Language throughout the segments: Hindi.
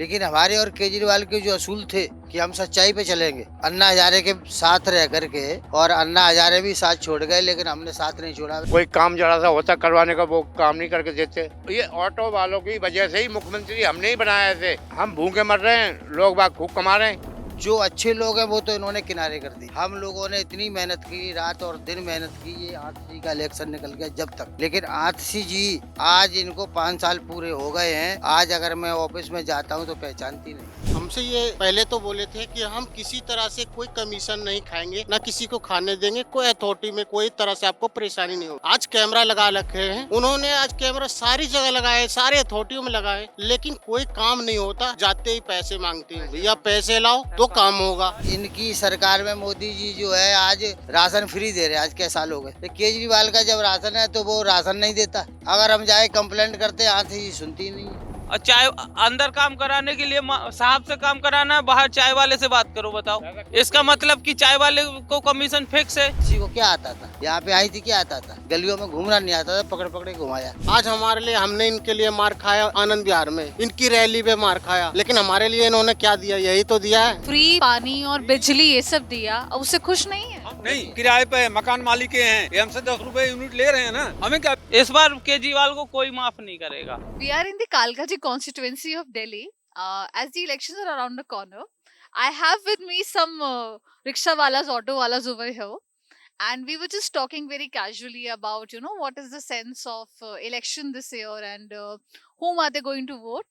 लेकिन हमारे और केजरीवाल के जो असूल थे कि हम सच्चाई पे चलेंगे, अन्ना हजारे के साथ रह करके, और अन्ना हजारे भी साथ छोड़ गए लेकिन हमने साथ नहीं छोड़ा। कोई काम जरा सा होता करवाने का, वो काम नहीं करके देते। ये ऑटो वालों की वजह से ही मुख्यमंत्री हमने ही बनाए थे। हम भूखे मर रहे हैं, लोग बाग खूब कमा रहे हैं। जो अच्छे लोग हैं वो तो इन्होंने किनारे कर दी। हम लोगों ने इतनी मेहनत की, रात और दिन मेहनत की, ये आतिशी का इलेक्शन निकल गया जब तक। लेकिन आतिशी जी आज इनको 5 साल पूरे हो गए हैं। आज अगर मैं ऑफिस में जाता हूँ तो पहचानती नहीं। हमसे ये पहले तो बोले थे कि हम किसी तरह से कोई कमीशन नहीं खाएंगे, ना किसी को खाने देंगे, कोई अथॉरिटी में कोई तरह से आपको परेशानी नहीं होगी। आज कैमरा लगा रखे हैं उन्होंने, आज कैमरा सारी जगह लगाए, सारे अथॉरिटियों में लगाए, लेकिन कोई काम नहीं होता। जाते ही पैसे मांगते हैं, भैया पैसे लाओ तो काम होगा। इनकी सरकार में मोदी जी जो है आज राशन फ्री दे रहे हैं। आज कैसे साल हो गए। तो केजरीवाल का जब राशन है तो वो राशन नहीं देता। अगर हम जाए कंप्लेंट करते हैं, आतिशी सुनती नहीं है। और चाय अंदर काम कराने के लिए साहब से काम कराना है, बाहर चाय वाले से बात करो। बताओ, इसका मतलब कि चाय वाले को कमीशन फिक्स है। किसी को क्या आता था, यहाँ पे आई थी क्या आता था, गलियों में घूमना नहीं आता था, पकड़ पकड़े घुमाया। आज हमारे लिए, हमने इनके लिए मार खाया आनंद विहार में, इनकी रैली में मार खाया, लेकिन हमारे लिए इन्होंने क्या दिया? यही तो दिया है, फ्री पानी और बिजली, ये सब दिया। अब उससे खुश नहीं है। नहीं, किराए पे मकान मालिक हैं, ये हमसे 10 रुपए यूनिट ले रहे हैं ना, हमें क्या। इस बार केजरीवाल को कोई माफ नहीं करेगा। We are in the Kalkaji constituency of Delhi. As the elections are around the corner, I have with me some rickshaw walas, auto walas over here, and we were just talking very casually about, what is the sense of election this year, and whom are they going to vote.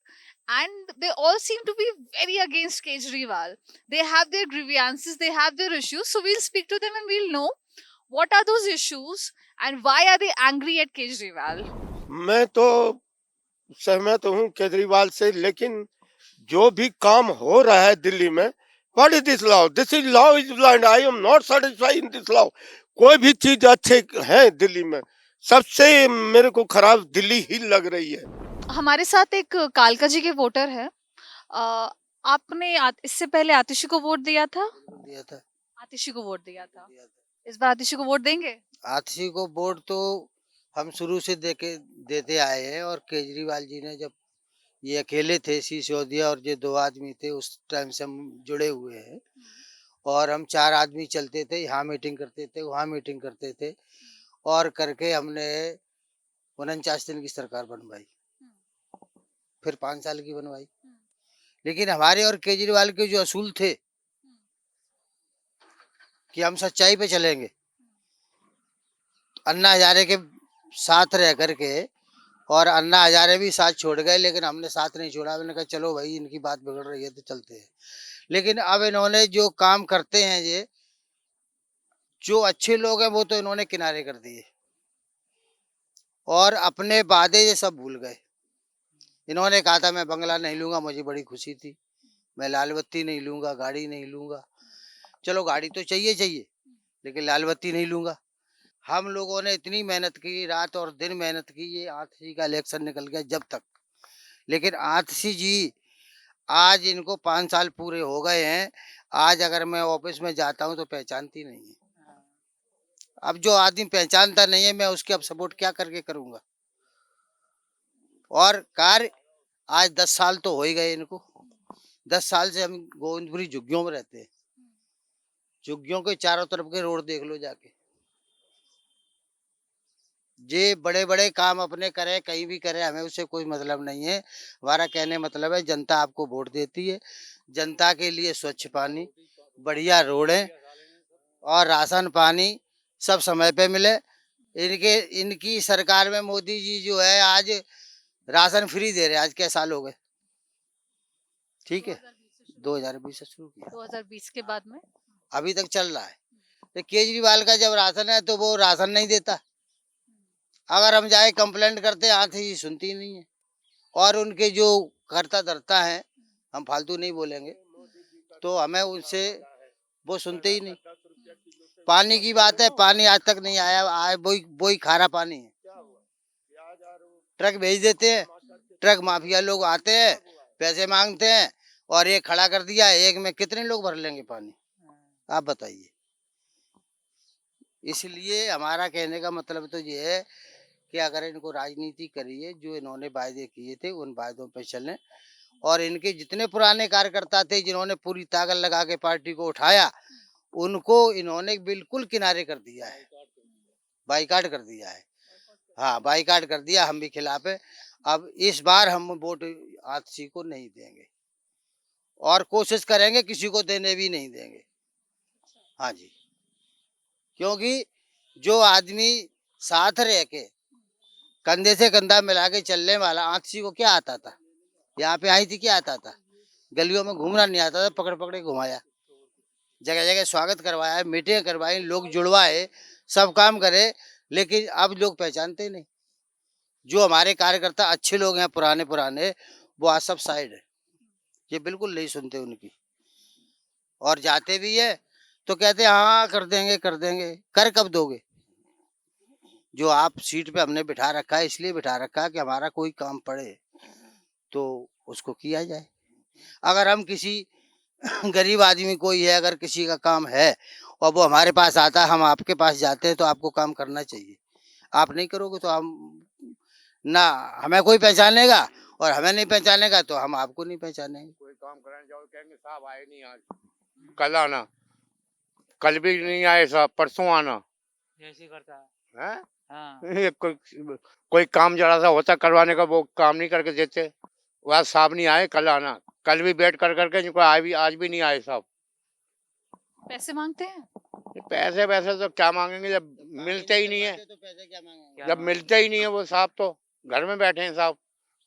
And they all seem to be very against Kejriwal. They have their grievances, they have their issues. So we'll speak to them and we'll know what are those issues and why are they angry at Kejriwal. मैं तो सहमत हूँ केजरीवाल से, लेकिन जो भी काम हो रहा है दिल्ली में, what is this law? This is law is blind. I am not satisfied in this law. कोई भी चीज अच्छे है दिल्ली में, सबसे मेरे को खराब दिल्ली ही लग रही है। हमारे साथ एक कालका जी के वोटर है। आपने इससे पहले आतिशी को वोट दिया था? दिया था। आतिशी को वोट दिया था। इस बार आतिशी को वोट देंगे? आतिशी को वोट तो हम शुरू से देते आए हैं, और केजरीवाल जी ने जब ये अकेले थे, सिसोदिया और ये 2 आदमी थे, उस टाइम से हम जुड़े हुए हैं। और हम 4 आदमी चलते थे, यहाँ मीटिंग करते थे, वहाँ मीटिंग करते थे, और करके हमने 49 दिन की सरकार बनवाई, फिर 5 साल की बनवाई। लेकिन हमारे और केजरीवाल के जो असूल थे कि हम सच्चाई पे चलेंगे, अन्ना हजारे के साथ रह करके, और अन्ना हजारे भी साथ छोड़ गए लेकिन हमने साथ नहीं छोड़ा। मैंने कहा चलो भाई, इनकी बात बिगड़ रही है तो चलते हैं। लेकिन अब इन्होंने जो काम करते हैं, ये जो अच्छे लोग हैं वो तो इन्होंने किनारे कर दिए, और अपने वादे ये सब भूल गए। इन्होंने कहा था मैं बंगला नहीं लूंगा, मुझे बड़ी खुशी थी। मैं लाल बत्ती नहीं लूंगा, गाड़ी नहीं लूंगा। चलो गाड़ी तो चाहिए चाहिए, लेकिन लाल बत्ती नहीं लूंगा। हम लोगों ने इतनी मेहनत की, रात और दिन मेहनत की, ये आतिशी का इलेक्शन निकल गया जब तक। लेकिन आतिशी जी आज इनको 5 साल पूरे हो गए हैं। आज अगर मैं ऑफिस में जाता हूँ तो पहचानती नहीं है। अब जो आदमी पहचानता नहीं है, मैं उसके अब सपोर्ट क्या करके करूंगा। और कार्य आज 10 साल तो हो ही गए इनको। 10 साल से हम गोविंदपुरी झुग्गियों में रहते हैं। झुग्गियों के चारों तरफ के रोड देख लो जाके। जे बड़े बड़े काम अपने करे, कहीं भी करे, हमें उससे कोई मतलब नहीं है। हमारा कहने मतलब है, जनता आपको वोट देती है, जनता के लिए स्वच्छ पानी, बढ़िया रोडें और राशन पानी सब समय पे मिले। इनकी सरकार में मोदी जी जो है आज राशन फ्री दे रहे हैं। आज कैसे साल हो गए। ठीक है, 2020 से शुरू किया, 2020 के बाद में अभी तक चल रहा है। तो केजरीवाल का जब राशन है तो वो राशन नहीं देता। अगर हम जाए कंप्लेंट करते हैं, आतिशी सुनती नहीं है। और उनके जो करता धरता है, हम फालतू नहीं बोलेंगे, तो हमें उनसे वो सुनते ही नहीं। पानी की बात है, पानी आज तक नहीं आया, वही खारा पानी है। ट्रक भेज देते हैं, ट्रक माफिया लोग आते हैं, पैसे मांगते हैं, और एक खड़ा कर दिया, एक में कितने लोग भर लेंगे पानी, आप बताइए। इसलिए हमारा कहने का मतलब तो ये है कि अगर इनको राजनीति करिए, जो इन्होंने वायदे किए थे उन वायदों पर चलें, और इनके जितने पुराने कार्यकर्ता थे जिन्होंने पूरी ताकत लगा के पार्टी को उठाया, उनको इन्होंने बिल्कुल किनारे कर दिया है, बाइकाट कर दिया है। हाँ, बाइकाट कर दिया, हम भी खिलाफ है। अब इस बार हम वोट आतिशी को नहीं देंगे और कोशिश करेंगे किसी को देने भी नहीं देंगे। हाँ जी, क्योंकि जो आदमी साथ रह के कंधे से कंधा मिला के चलने वाला, आतिशी को क्या आता था? यहाँ पे आई थी, क्या आता था? गलियों में घूमना नहीं आता था, पकड़ पकड़े घुमाया, जगह जगह स्वागत करवाया, मीटिंग करवाई, लोग जुड़वाए, सब काम करे, लेकिन अब लोग पहचानते नहीं। जो हमारे कार्यकर्ता अच्छे लोग हैं पुराने पुराने, वो आज सब साइड है, ये बिल्कुल नहीं सुनते उनकी, और जाते भी है तो कहते हैं हाँ कर देंगे कर देंगे। कर कब दोगे? जो आप सीट पे हमने बिठा रखा है, इसलिए बिठा रखा है कि हमारा कोई काम पड़े तो उसको किया जाए। अगर हम किसी गरीब आदमी कोई है, अगर किसी का काम है और वो हमारे पास आता है, हम आपके पास जाते हैं, तो आपको काम करना चाहिए। आप नहीं करोगे तो हम ना, हमें कोई पहचानेगा और हमें नहीं पहचानेगा तो हम आपको नहीं पहचानेंगे। कोई काम कराने जाओ कहेंगे साहब आए नहीं आज, कल आना, कल भी नहीं आए साहब, परसों आना। जैसे करता हैं? हाँ। ये कोई काम जरा सा होता करवाने का, वो काम नहीं करके देते। वह साहब नहीं आए, कल आना। कल भी वेट कर करके जिनको आज भी नहीं आए साहब। पैसे मांगते हैं? पैसे वैसे तो क्या मांगेंगे जब मिलते ही नहीं है, तो पैसे क्या मांगेंगे? जब मिलते ही नहीं है वो साहब तो घर में बैठे हैं साहब।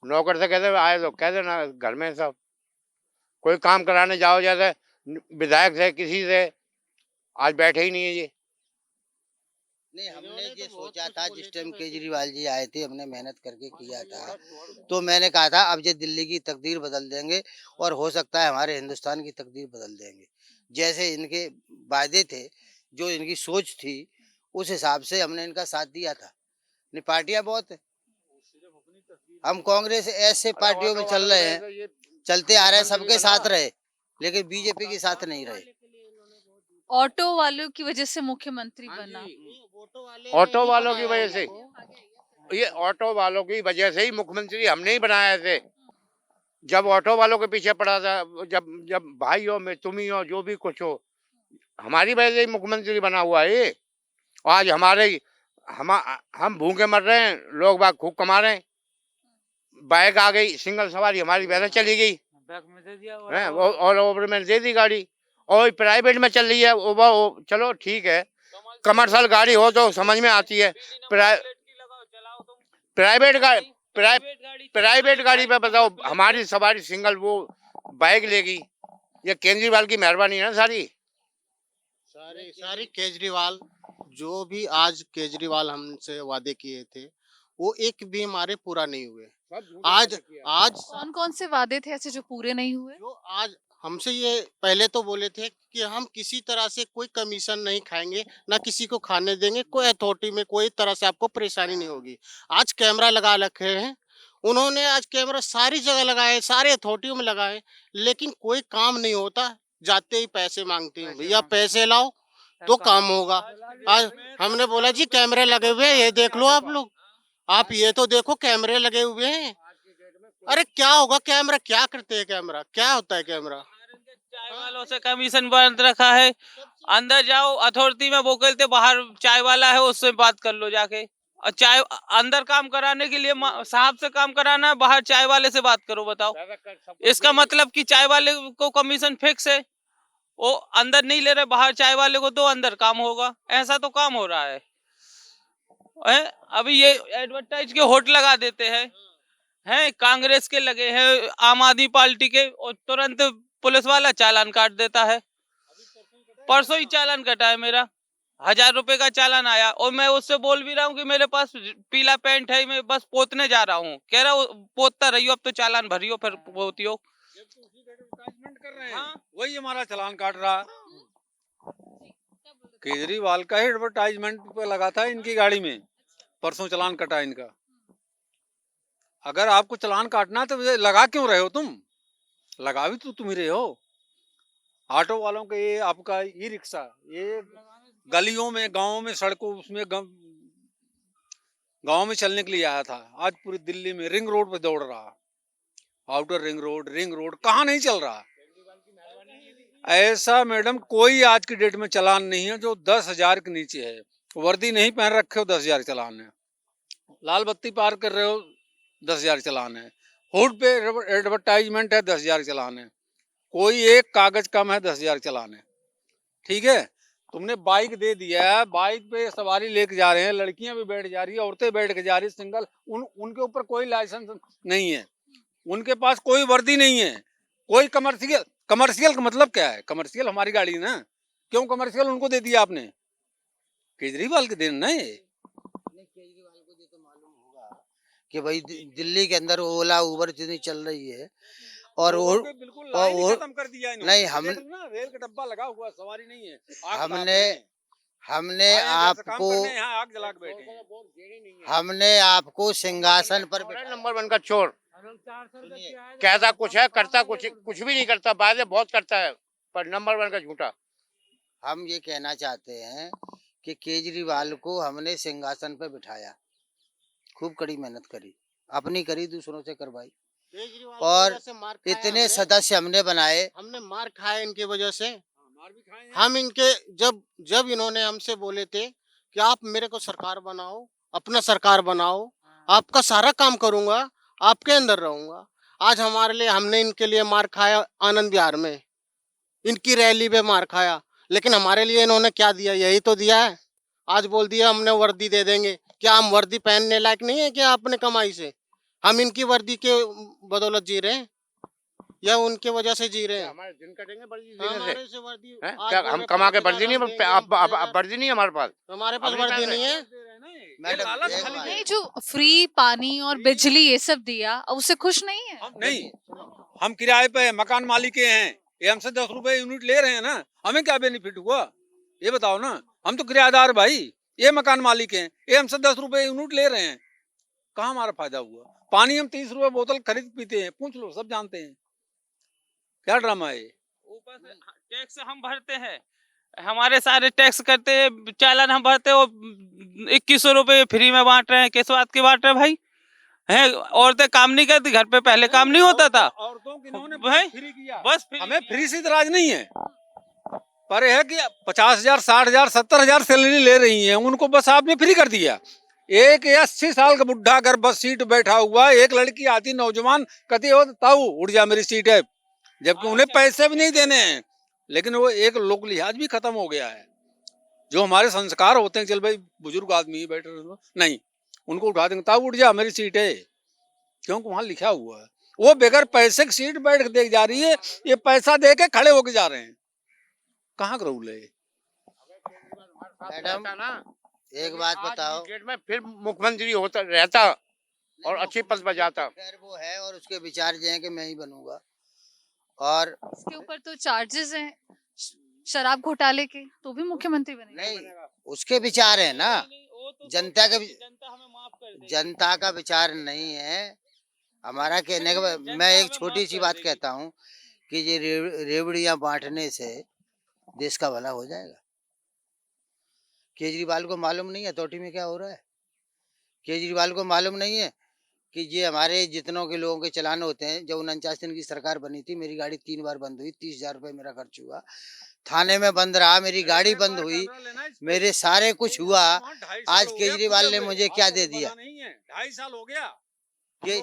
नौकर से कहते आए तो कह देना घर में साहब। कोई काम कराने जाओ जैसे विधायक से किसी से, आज बैठे ही नहीं है ये। नहीं, हमने ये सोचा था जिस टाइम केजरीवाल जी आए थे, हमने मेहनत करके किया था, तो मैंने कहा था अब ये दिल्ली की तकदीर बदल देंगे और हो सकता है हमारे हिंदुस्तान की तकदीर बदल देंगे। जैसे इनके वादे थे, जो इनकी सोच थी, उस हिसाब से हमने इनका साथ दिया था। नहीं, पार्टियां बहुत है, हम कांग्रेस ऐसे पार्टियों में चल रहे हैं, चलते आ रहे हैं, सबके साथ रहे, लेकिन बीजेपी के साथ नहीं रहे। ऑटो वालों की वजह से मुख्यमंत्री बना। ऑटो वालों की वजह से, ये ऑटो वालों की वजह से ही मुख्यमंत्री हमने ही बनाया थे। जब ऑटो वालों के पीछे पड़ा था, जब जब भाई हो मैं तुम ही हो जो भी कुछ हो, हमारी वजह से ही मुख्यमंत्री बना हुआ है ये। आज हम भूखे मर रहे हैं, लोग बाग खूब कमा रहे हैं। बाइक आ गई सिंगल सवारी, हमारी वैसे चली गई है, वो ऑल ओवर में दे दी गाड़ी, और प्राइवेट में चल रही है वो चलो ठीक है, कमर्शियल गाड़ी हो तो समझ में आती है। प्राइवेट गाड़ी पे बताओ हमारी सवारी सिंगल वो बाइक लेगी, ये केजरीवाल की मेहरबानी है ना सारी। सारी केजरीवाल, जो भी आज केजरीवाल हमसे वादे किए थे वो एक भी हमारे पूरा नहीं हुए। आज कौन कौन से वादे थे ऐसे जो पूरे नहीं हुए? जो आज हमसे ये पहले तो बोले थे कि हम किसी तरह से कोई कमीशन नहीं खाएंगे, ना किसी को खाने देंगे, कोई अथॉरिटी में कोई तरह से आपको परेशानी नहीं होगी। आज कैमरा लगा रखे हैं उन्होंने, आज कैमरा सारी जगह लगाए, सारे अथॉरिटियों में लगाए, लेकिन कोई काम नहीं होता। जाते ही पैसे मांगते हैं, भैया पैसे लाओ तो काम होगा। आज हमने बोला जी कैमरे लगे हुए हैं, ये देख लो आप लोग, आप ये तो देखो कैमरे लगे हुए हैं। अरे क्या होगा कैमरा, क्या करते हैं कैमरा, क्या होता है कैमरा? चाय वालों से कमीशन बंद रखा है, अंदर जाओ अथॉरिटी में वो कहते बाहर चाय वाला है उससे बात कर लो जाके, और चाय अंदर काम कराने के लिए साहब से काम कराना है, बाहर चाय वाले से बात करो। बताओ इसका मतलब कि चाय वाले को कमीशन फिक्स है, वो अंदर नहीं ले रहे, बाहर चाय वाले को दो अंदर काम होगा, ऐसा तो काम हो रहा है। अभी ये एडवर्टाइज के होट लगा देते हैं कांग्रेस के लगे हैं, आम आदमी पार्टी के, और तुरंत पुलिस वाला चालान काट देता है। परसों ही चालान कटा है मेरा, 1000 रुपए का चालान आया, और मैं उससे बोल भी रहा हूँ कि मेरे पास पीला पेंट है, मैं बस पोतने जा रहा हूँ। कह रहा पोतता रही हो, अब तो चालान भरियो फिर पोती हो। कर रहे हैं वही हमारा चालान काट रहा। केजरीवाल का ही एडवर्टाइजमेंट पे लगा था इनकी गाड़ी में, परसों चालान कटा इनका। अगर आपको चालान काटना तो लगा क्यों रहे हो तुम? लगा भी तो तुम ही रहे हो। ऑटो वालों के ये आपका ई रिक्शा, ये गलियों में, गांवों में, सड़कों उसमें गांव में चलने के लिए आया था, आज पूरी दिल्ली में रिंग रोड पे दौड़ रहा। आउटर रिंग रोड कहाँ नहीं चल रहा। ऐसा मैडम कोई आज की डेट में चालान नहीं है जो 10,000 के नीचे है। वर्दी नहीं पहन रखे हो 10,000 चालान है। लाल बत्ती पार कर रहे हो 10,000 चालान है। हुड पे एडवर्टाइजमेंट है 10,000 चालान है। कोई एक कागज कम है 10,000 चालान है। ठीक है, तुमने बाइक दे दिया है, बाइक पे सवारी लेके जा रहे हैं, लड़कियां भी बैठ जा रही है, औरतें बैठ के जा रही है सिंगल, उनके ऊपर कोई लाइसेंस नहीं है, उनके पास कोई वर्दी नहीं है, कोई कमर्शियल का मतलब क्या है? कमर्शियल हमारी गाड़ी है ना, क्यों कमर्शियल उनको दे दिया आपने? केजरीवाल के दिन ना ये। नहीं, केजरीवाल को ये तो मालूम होगा कि भाई दिल्ली के अंदर ओला उबर जितनी चल रही है और लोगों पे बिल्कुल लाइन ही खत्म कर दिया इन्होंने। नहीं, हम देख लो ना, रेल का डब्बा लगा हुआ, सवारी नहीं है। आग हमने ताप रहे हैं। हमने आए हैं, घर से काम आपको करने, यहाँ आग जला के बैठे हैं। हमने आपको सिंहासन पर मोबाइल बिठाया। नंबर 1 का चोर सुनिए, कहता कुछ है, करता कुछ भी नहीं करता, बातें बहुत करता है, पर नंबर 1 का झूठा। हम ये कहना चाहते हैं कि केजरीवाल को हमने सिंहासन पर बिठाया, खूब कड़ी मेहनत करी, अपनी करी, दूसरों से करवाई, केजरीवाल की और वजह से मार खाया इतने हमने। सदस्य हमने बनाए। हमने मार खाया इनकी वजह से। मार भी खाए हैं। हम इनके जब इन्होंने हमसे बोले थे कि आप मेरे को सरकार बनाओ, अपना सरकार बनाओ, आपका सारा काम करूंगा, आपके अंदर रहूंगा। आज हमारे लिए, हमने इनके लिए मार खाया आनंद विहार में, इनकी रैली में मार खाया, लेकिन हमारे लिए इन्होंने क्या दिया? यही तो दिया है। आज बोल दिया हमने वर्दी दे देंगे। क्या हम वर्दी पहनने लायक नहीं है क्या अपने कमाई से? हम इनकी वर्दी के बदौलत जी रहे हैं या उनके वजह से जी रहे हैं? हमारे दिन कटेंगे वर्दी देने से। हमारे से वर्दी हैं? आज क्या बोल हम रहे कमा के 5,000 वर्दी नहीं, हम देंगे, हम देंगे। अब वर्दी नहीं है हमारे पास। हमारे पास अपने वर्दी पास नहीं है। मैडम, लालच एक खाली बात। नहीं, जो फ्री पानी और बिजली ये सब दिया, अब उससे खुश नहीं है? नहीं, हम किराए पे मकान मालिक के हैं, ये हमसे 10 रुपए यूनिट ले रहे हैं ना, हमें क्या बेनिफिट हुआ ये बताओ ना। हम तो किराएदार भाई, ये मकान मालिक हैं, ये हमसे 10 रुपए यूनिट ले रहे हैं, कहाँ हमारा फायदा हुआ? पानी हम 30 रुपए बोतल खरीद पीते हैं, पूछ लो, सब जानते हैं। क्या ड्रामा है? ऊपर से टैक्स हम भरते हैं, हमारे सारे टैक्स करते हैं, चालान हम भरते हैं, वो 2100 रुपए फ्री में बांट रहे हैं। किस बात की बांट रहे हैं भाई? हैं, औरतें काम नहीं करती घर पे, पहले काम नहीं होता था। औरतों की इन्होंने भाई, फ्री किया, बस फ्री हमें किया। फ्री से इतराज नहीं है, पर यह है कि 50,000 60,000 70,000 सैलरी ले रही हैं, उनको बस आपने फ्री कर दिया। एक 80 साल का बुढ़ा अगर बस सीट बैठा हुआ, एक लड़की आती नौजवान, कहती हो ताऊ उड़ जा मेरी सीट है, जबकि उन्हें पैसे भी नहीं देने हैं। लेकिन वो एक लोक लिहाज भी खत्म हो गया है। जो हमारे संस्कार होते हैं, चल भाई बुजुर्ग आदमी बैठे रहो, नहीं, उनको उठा देंगे, ताऊ उठ जा मेरी सीट है, क्योंकि वहां लिखा हुआ है। वो बगैर पैसे की सीट बैठ के देख जा रही है, ये पैसा दे के खड़े होके जा रहे हैं। कहाँ का रूल है? मैडम, ना एक बात आज बताओ। की डेट में फिर मुख्यमंत्री होता रहता और अच्छी पद पर जाता। खैर वो है, और उसके विचार ये हैं कि मैं ही बनूंगा। और इसके ऊपर तो चार्जेस हैं शराब घोटाले के, तो भी मुख्यमंत्री बनेंगे। नहीं, उसके विचार है ना, जनता का जनता हमें माफ कर दे। जनता का विचार नहीं है हमारा। कहने का मैं एक छोटी सी बात कहता हूँ कि ये रेवड़ियां बांटने से देश का भला हो जाएगा। केजरीवाल को मालूम नहीं है अथॉरिटी में क्या हो रहा है। केजरीवाल को मालूम नहीं है कि ये हमारे जितनों के लोगों के चालान होते हैं। जब 49 दिन की सरकार बनी थी, मेरी गाड़ी 3 बार बंद हुई, 30,000 रुपए मेरा खर्च हुआ, थाने में बंद रहा, मेरी गाड़ी बंद हुई, मेरे सारे कुछ हुआ। आज केजरीवाल ने मुझे क्या दे दिया? 2.5 साल हो गया ये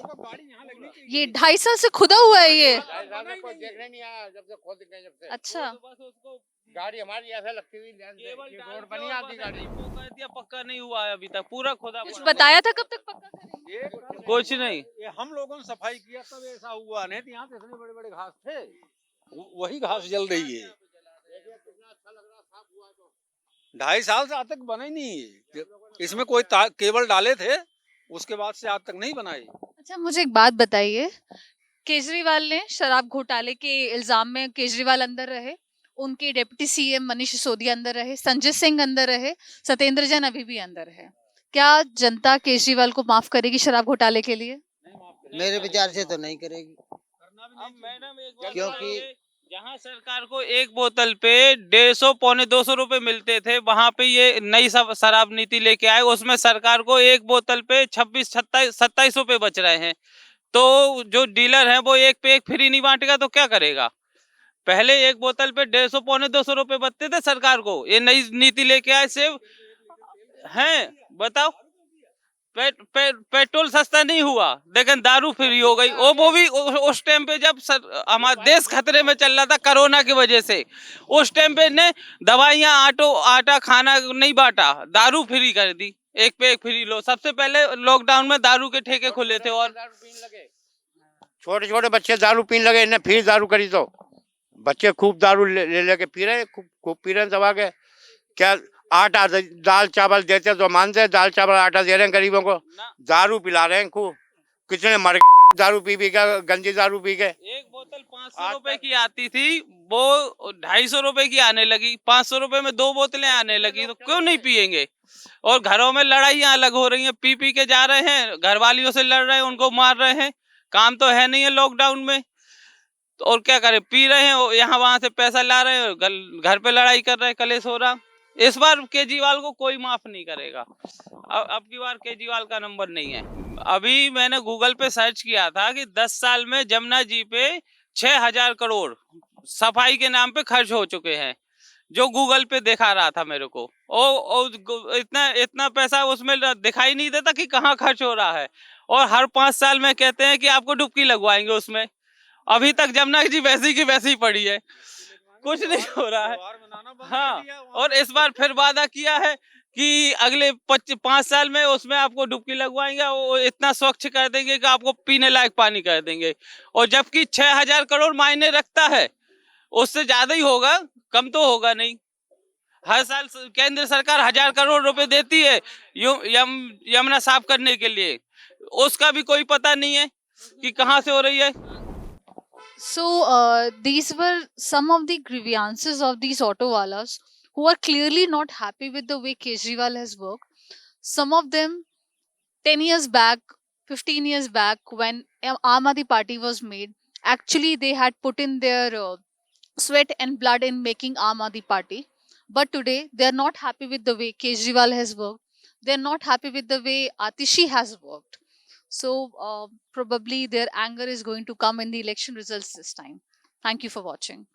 ये 2.5 साल से खुदा हुआ है ये? कोई देखने नहीं आया जब से खोद गए, जब से अच्छा, गाड़ी हमारी ऐसा लगती हुई रोड पर नहीं आती गाड़ी। पक्का नहीं हुआ है अभी तक, पूरा खुदा कुछ पड़ा। बताया था कब तक पक्का करेंगे? कुछ नहीं, ये हम लोगों ने सफाई किया तब ऐसा हुआ, नहीं तो यहाँ पे इतने बड़े बड़े घास थे, वही घास जल रही है। 2.5 साल से आज तक बना ही नहीं है। इसमें कोई केबल डाले थे, उसके बाद से आज तक नहीं बनाई। अच्छा, मुझे एक बात बताइए, केजरीवाल ने शराब घोटाले के इल्जाम में केजरीवाल अंदर रहे, उनके डिप्टी सीएम मनीष सिसोदिया अंदर रहे, संजय सिंह अंदर रहे, सत्येंद्र जैन अभी भी अंदर है। क्या जनता केजरीवाल को माफ करेगी शराब घोटाले के लिए? मेरे विचार से तो नहीं करेगी, अब मैडम एक बात क्योंकि बताइए, जहाँ सरकार को एक बोतल पे 150 पौने 200 रुपए मिलते थे, वहां पे ये नई शराब नीति लेके आए, उसमें सरकार को एक बोतल पे 26 27 27 रुपए बच रहे हैं। तो जो डीलर है वो एक पे एक फ्री नहीं बांटेगा तो क्या करेगा? पहले एक बोतल पे 150 पौने 200 रुपए बचते थे सरकार को, ये नई नीति लेके आए सिर्फ हैं। बताओ, पेट्रोल सस्ता नहीं हुआ लेकिन दारू फ्री हो गई। वो भी उस टाइम पे जब हमारा देश खतरे में चल रहा था कोरोना की वजह से, उस टाइम पे ने दवाइयाँ आटा खाना नहीं बांटा, दारू फ्री कर दी, एक पे एक फ्री लो। सबसे पहले लॉकडाउन में दारू के ठेके खुले थे और छोटे छोटे बच्चे दारू पीने लगे, इन्हें फिर दारू करी तो बच्चे खूब दारू ले लेके पी रहे, खूब पी रहे दबा के। क्या आटा दाल चावल देते तो मानते, दाल चावल आटा दे रहे हैं गरीबों को, दारू पिला रहे हैं खूब। कितने मर गए दारू पी के, गंदी दारू पी के। एक बोतल 500 रुपए की आती थी, वो 250 रुपए की आने लगी, 500 रुपए में 2 बोतलें आने लगी, तो क्यों नहीं पियेंगे? और घरों में लड़ाइयां अलग हो रही हैं, पी के जा रहे हैं, घर वालियों से लड़ रहे हैं, उनको मार रहे हैं, काम तो है नहीं है लॉकडाउन में, तो और क्या करें? पी रहे हैं, यहाँ वहां से पैसा ला रहे हैं, घर पे लड़ाई कर रहे हैं, कलेश हो रहा। इस बार केजरीवाल को कोई माफ नहीं करेगा। अब की बार केजरीवाल का नंबर नहीं है। अभी मैंने गूगल पे सर्च किया था कि 10 साल में जमुना जी पे 6000 करोड़ सफाई के नाम पे खर्च हो चुके हैं, जो गूगल पे दिखा रहा था मेरे को। ओ इतना पैसा उसमें दिखाई नहीं देता कि कहाँ खर्च हो रहा है। और हर 5 साल में कहते हैं कि आपको डुबकी लगवाएंगे उसमें। अभी तक जमुना जी वैसी की वैसी पड़ी है, कुछ नहीं हो रहा है। हाँ, और इस बार फिर वादा किया है कि अगले 5 साल में उसमें आपको डुबकी लगवाएंगे, वो इतना स्वच्छ कर देंगे कि आपको पीने लायक पानी कर देंगे। और जबकि 6000 करोड़ मायने रखता है, उससे ज्यादा ही होगा, कम तो होगा नहीं। हर साल केंद्र सरकार 1000 करोड़ रुपए देती है यमुना साफ करने के लिए, उसका भी कोई पता नहीं है कि कहाँ से हो रही है। So these were some of the grievances of these auto wallahs who are clearly not happy with the way Kejriwal has worked. Some of them 10 years back, 15 years back, when Aam Aadmi Party was made, actually they had put in their sweat and blood in making Aam Aadmi Party. But today they are not happy with the way Kejriwal has worked. They are not happy with the way Atishi has worked. So probably their anger is going to come in the election results this time. Thank you for watching.